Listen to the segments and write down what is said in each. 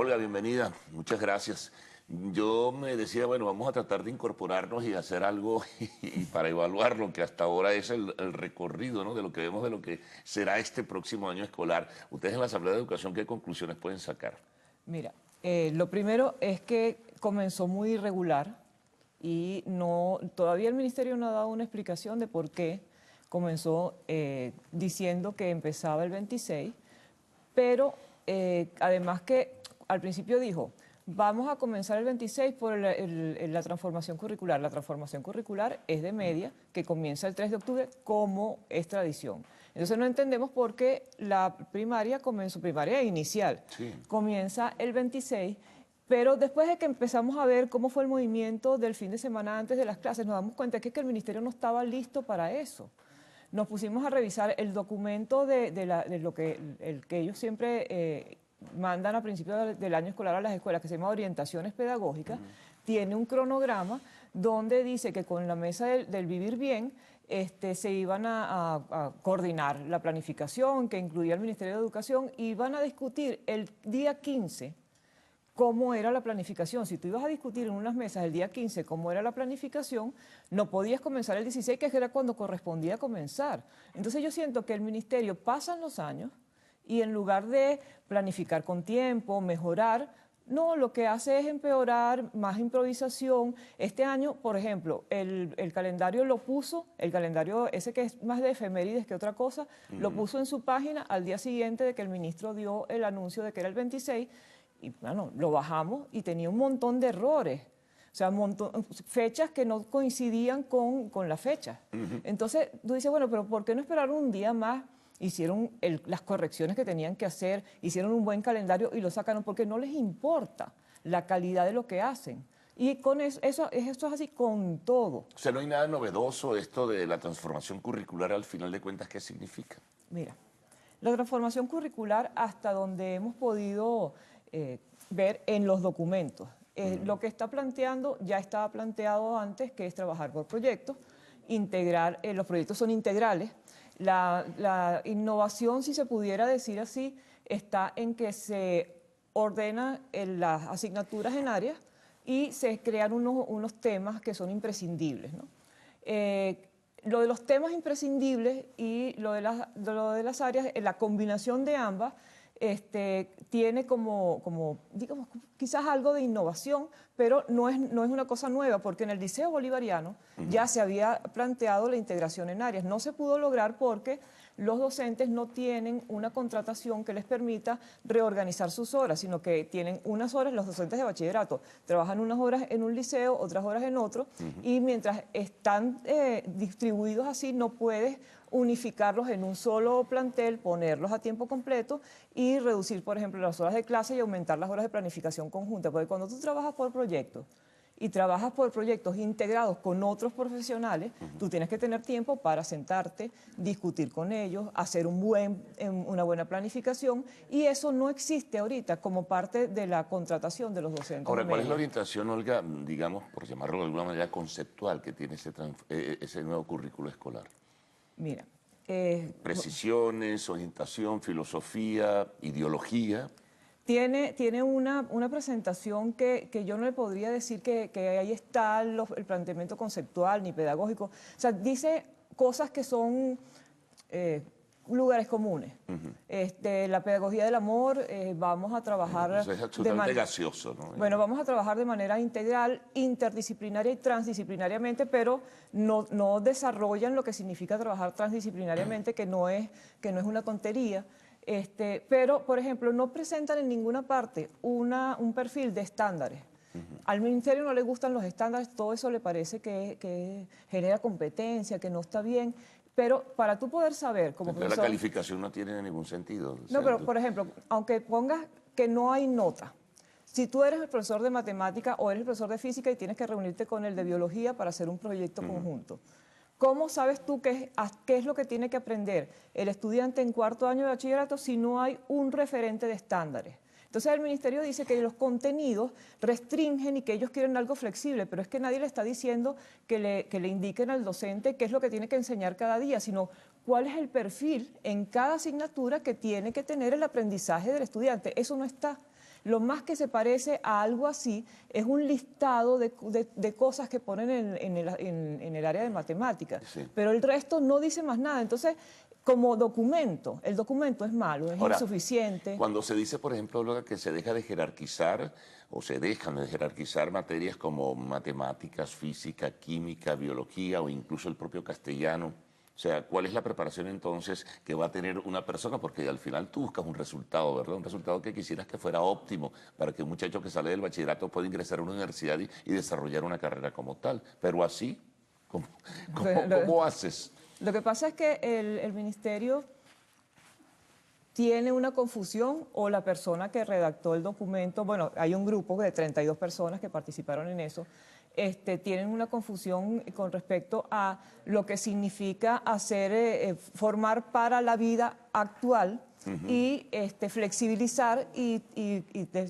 Olga, bienvenida. Muchas gracias. Yo me decía, bueno, vamos a tratar de incorporarnos y hacer algo y para evaluar lo que hasta ahora es el recorrido, ¿no? De lo que vemos de lo que será este próximo año escolar. Ustedes en la Asamblea de Educación, ¿qué conclusiones pueden sacar? Mira, lo primero es que comenzó muy irregular y todavía el Ministerio no ha dado una explicación de por qué comenzó diciendo que empezaba el 26, pero además que al principio dijo, vamos a comenzar el 26 por la transformación curricular. La transformación curricular es de media, que comienza el 3 de octubre como es tradición. Entonces no entendemos por qué la primaria comenzó, primaria inicial, Sí. comienza el 26, pero después de que empezamos a ver cómo fue el movimiento del fin de semana antes de las clases, nos damos cuenta que el Ministerio no estaba listo para eso. Nos pusimos a revisar el documento de lo que, el que ellos siempre mandan a principios del año escolar a las escuelas, que se llama Orientaciones Pedagógicas, tiene un cronograma donde dice que con la mesa del Vivir Bien se iban a coordinar la planificación que incluía el Ministerio de Educación y van a discutir el día 15 cómo era la planificación. Si tú ibas a discutir en unas mesas el día 15 cómo era la planificación, no podías comenzar el 16, que era cuando correspondía comenzar. Entonces yo siento que el ministerio pasan los años y en lugar de planificar con tiempo, mejorar, no, lo que hace es empeorar, más improvisación. Este año, por ejemplo, el calendario lo puso, el calendario ese que es más de efemérides que otra cosa, lo puso en su página al día siguiente de que el ministro dio el anuncio de que era el 26, y bueno, lo bajamos y tenía un montón de errores. O sea, fechas que no coincidían con la fecha. Entonces, tú dices, bueno, pero ¿por qué no esperaron un día más? Hicieron las correcciones que tenían que hacer, hicieron un buen calendario y lo sacaron porque no les importa la calidad de lo que hacen. Y con esto es así con todo. O sea, no hay nada novedoso esto de la transformación curricular al final de cuentas, ¿qué significa? Mira, la transformación curricular hasta donde hemos podido ver en los documentos. Lo que está planteando ya estaba planteado antes, que es trabajar por proyectos, integrar, los proyectos son integrales. La innovación, si se pudiera decir así, está en que se ordena las asignaturas en áreas y se crean unos temas que son imprescindibles, ¿no? Lo de los temas imprescindibles y lo de las áreas, la combinación de ambas, tiene digamos, quizás algo de innovación, pero no es una cosa nueva, porque en el Liceo Bolivariano ya se había planteado la integración en áreas. No se pudo lograr porque los docentes no tienen una contratación que les permita reorganizar sus horas, sino que tienen unas horas, los docentes de bachillerato trabajan unas horas en un liceo, otras horas en otro, y mientras están distribuidos así, no puedes unificarlos en un solo plantel, ponerlos a tiempo completo y reducir, por ejemplo, las horas de clase y aumentar las horas de planificación conjunta. Porque cuando tú trabajas por proyectos y trabajas por proyectos integrados con otros profesionales, tú tienes que tener tiempo para sentarte, discutir con ellos, hacer una buena planificación, y eso no existe ahorita como parte de la contratación de los docentes. Ahora, ¿cuál es la orientación, Olga, digamos, por llamarlo de alguna manera conceptual, que tiene ese nuevo currículo escolar? Mira, Precisiones, orientación, filosofía, ideología. Tiene una presentación que yo no le podría decir que ahí está el planteamiento conceptual ni pedagógico. O sea, dice cosas que son lugares comunes. La pedagogía del amor, vamos a trabajar... Eso es absolutamente gaseoso, ¿no? Bueno, vamos a trabajar de manera integral, interdisciplinaria y transdisciplinariamente, pero no desarrollan lo que significa trabajar transdisciplinariamente, que no es una tontería. Pero, por ejemplo, no presentan en ninguna parte un perfil de estándares. Al ministerio no le gustan los estándares, todo eso le parece que genera competencia, que no está bien. Pero para tú poder saber, como Entonces, profesor... la calificación no tiene ningún sentido. No, pero, por ejemplo, aunque pongas que no hay nota, si tú eres el profesor de matemática o eres el profesor de física y tienes que reunirte con el de biología para hacer un proyecto conjunto, ¿cómo sabes tú qué es lo que tiene que aprender el estudiante en cuarto año de bachillerato si no hay un referente de estándares? Entonces el ministerio dice que los contenidos restringen y que ellos quieren algo flexible, pero es que nadie le está diciendo que le indiquen al docente qué es lo que tiene que enseñar cada día, sino cuál es el perfil en cada asignatura que tiene que tener el aprendizaje del estudiante. Eso no está. Lo más que se parece a algo así es un listado de cosas que ponen en el área de matemáticas, Sí. pero el resto no dice más nada. Entonces, como documento, el documento es malo, es Ahora, insuficiente. cuando se dice, por ejemplo, Olga, que se deja de jerarquizar o se dejan de jerarquizar materias como matemáticas, física, química, biología o incluso el propio castellano, o sea, ¿cuál es la preparación entonces que va a tener una persona? Porque al final tú buscas un resultado, ¿verdad? Un resultado que quisieras que fuera óptimo para que un muchacho que sale del bachillerato pueda ingresar a una universidad y desarrollar una carrera como tal. Pero así, ¿cómo, cómo haces? Lo que pasa es que el ministerio tiene una confusión o la persona que redactó el documento, bueno, hay un grupo de 32 personas que participaron en eso, tienen una confusión con respecto a lo que significa hacer, formar para la vida actual y flexibilizar y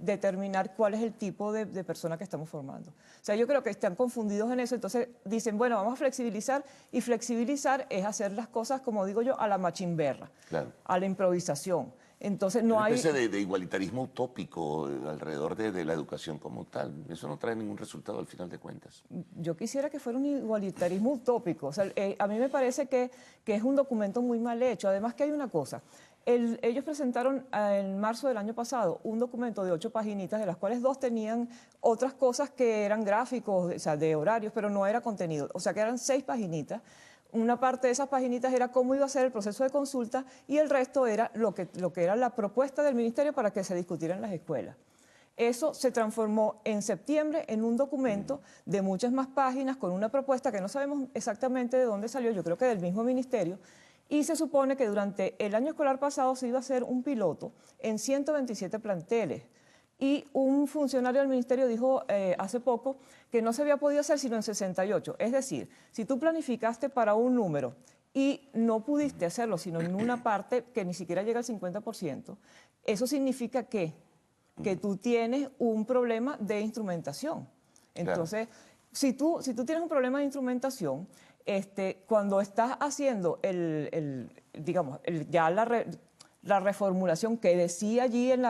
determinar cuál es el tipo de persona que estamos formando. O sea, yo creo que están confundidos en eso, entonces dicen, bueno, vamos a flexibilizar, y flexibilizar es hacer las cosas, como digo yo, a la machimberra, Claro. a la improvisación. Entonces no Una hay... especie de igualitarismo utópico alrededor de la educación como tal. Eso no trae ningún resultado al final de cuentas. Yo quisiera que fuera un igualitarismo utópico. O sea, a mí me parece que es un documento muy mal hecho. Además que hay una cosa. Ellos presentaron en marzo del año pasado un documento de 8 paginitas, de las cuales 2 tenían otras cosas que eran gráficos, o sea, de horarios, pero no era contenido. O sea, que eran 6 paginitas. Una parte de esas paginitas era cómo iba a ser el proceso de consulta y el resto era lo que era la propuesta del ministerio para que se discutiera en las escuelas. Eso se transformó en septiembre en un documento de muchas más páginas con una propuesta que no sabemos exactamente de dónde salió, yo creo que del mismo ministerio, y se supone que durante el año escolar pasado se iba a hacer un piloto en 127 planteles. Y un funcionario del ministerio dijo hace poco que no se había podido hacer sino en 68. Es decir, si tú planificaste para un número y no pudiste hacerlo sino en una parte que ni siquiera llega al 50%, eso significa que tú tienes un problema de instrumentación. Entonces, claro, si tú tienes un problema de instrumentación, cuando estás haciendo digamos, ya la reformulación que decía allí en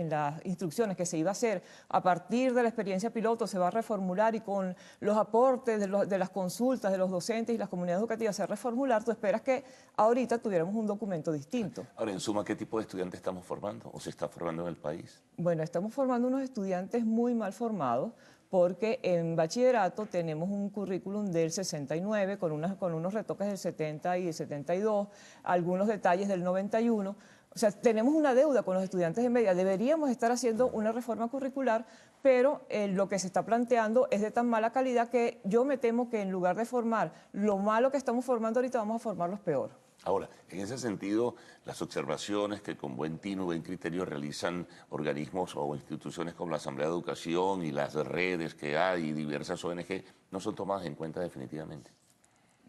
las instrucciones que se iba a hacer a partir de la experiencia piloto, se va a reformular y con los aportes de las consultas de los docentes y las comunidades educativas se va a reformular, tú esperas que ahorita tuviéramos un documento distinto. Ahora, en suma, ¿qué tipo de estudiantes estamos formando o se está formando en el país? Bueno, estamos formando unos estudiantes muy mal formados porque en bachillerato tenemos un currículum del 69 con unos retoques del 70 y del 72, algunos detalles del 91. O sea, tenemos una deuda con los estudiantes de media. Deberíamos estar haciendo una reforma curricular, pero lo que se está planteando es de tan mala calidad que yo me temo que en lugar de formar lo malo que estamos formando ahorita, vamos a formar los peor. Ahora, en ese sentido, las observaciones que con buen tino, buen criterio realizan organismos o instituciones como la Asamblea de Educación y las redes que hay y diversas ONG no son tomadas en cuenta definitivamente.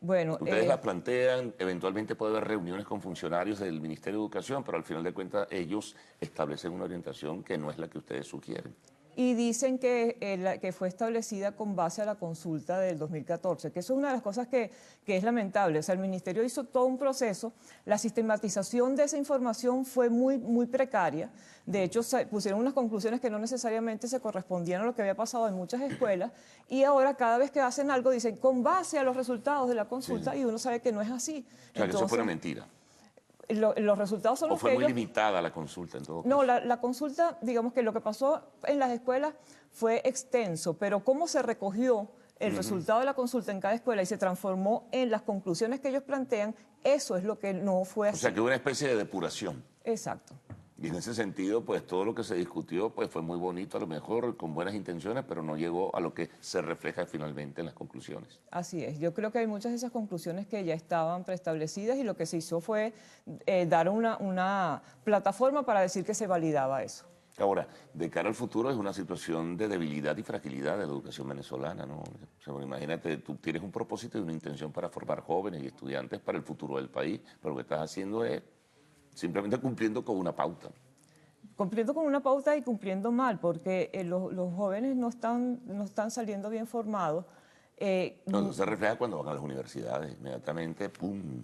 Bueno, ustedes las plantean, eventualmente puede haber reuniones con funcionarios del Ministerio de Educación, pero al final de cuentas ellos establecen una orientación que no es la que ustedes sugieren. Y dicen que fue establecida con base a la consulta del 2014, que eso es una de las cosas que es lamentable. O sea, el Ministerio hizo todo un proceso, la sistematización de esa información fue muy precaria. De hecho, pusieron unas conclusiones que no necesariamente se correspondían a lo que había pasado en muchas escuelas, y ahora cada vez que hacen algo dicen con base a los resultados de la consulta, sí, y uno sabe que no es así. O sea, que eso fue una mentira. Los resultados son los que ¿O fue muy limitada la consulta en todo caso? No, la consulta, digamos que lo que pasó en las escuelas fue extenso, pero cómo se recogió el resultado de la consulta en cada escuela y se transformó en las conclusiones que ellos plantean, eso es lo que no fue así. O sea, que hubo una especie de depuración. Exacto. Y en ese sentido, pues todo lo que se discutió pues, fue muy bonito, a lo mejor con buenas intenciones, pero no llegó a lo que se refleja finalmente en las conclusiones. Así es. Yo creo que hay muchas de esas conclusiones que ya estaban preestablecidas y lo que se hizo fue dar una plataforma para decir que se validaba eso. Ahora, de cara al futuro es una situación de debilidad y fragilidad de la educación venezolana, ¿no? O sea, imagínate, tú tienes un propósito y una intención para formar jóvenes y estudiantes para el futuro del país, pero lo que estás haciendo es simplemente cumpliendo con una pauta. Cumpliendo con una pauta y cumpliendo mal, porque los jóvenes no están saliendo bien formados. No, se refleja cuando van a las universidades, inmediatamente, ¡pum!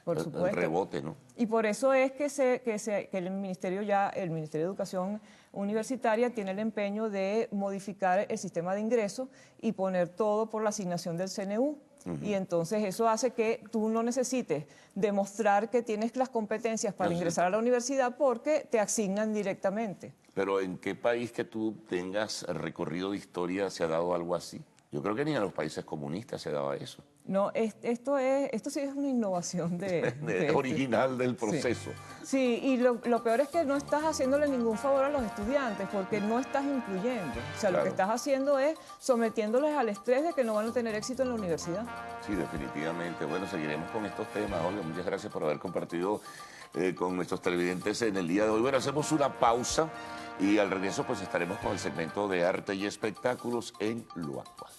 Por El supuesto. rebote, ¿no? Y por eso es que el Ministerio de Educación Universitaria tiene el empeño de modificar el sistema de ingreso y poner todo por la asignación del CNU. Y entonces eso hace que tú no necesites demostrar que tienes las competencias para ingresar a la universidad porque te asignan directamente. Pero ¿en qué país que tú tengas recorrido de historia se ha dado algo así? Yo creo que ni en los países comunistas se daba eso. No, esto sí es una innovación Original del proceso. Sí, y lo peor es que no estás haciéndole ningún favor a los estudiantes porque no estás incluyendo. O sea, Claro. lo que estás haciendo es sometiéndoles al estrés de que no van a tener éxito en la universidad. Sí, definitivamente. Bueno, seguiremos con estos temas. Olga, muchas gracias por haber compartido con nuestros televidentes en el día de hoy. Bueno, hacemos una pausa y al regreso pues estaremos con el segmento de arte y espectáculos en lo actual.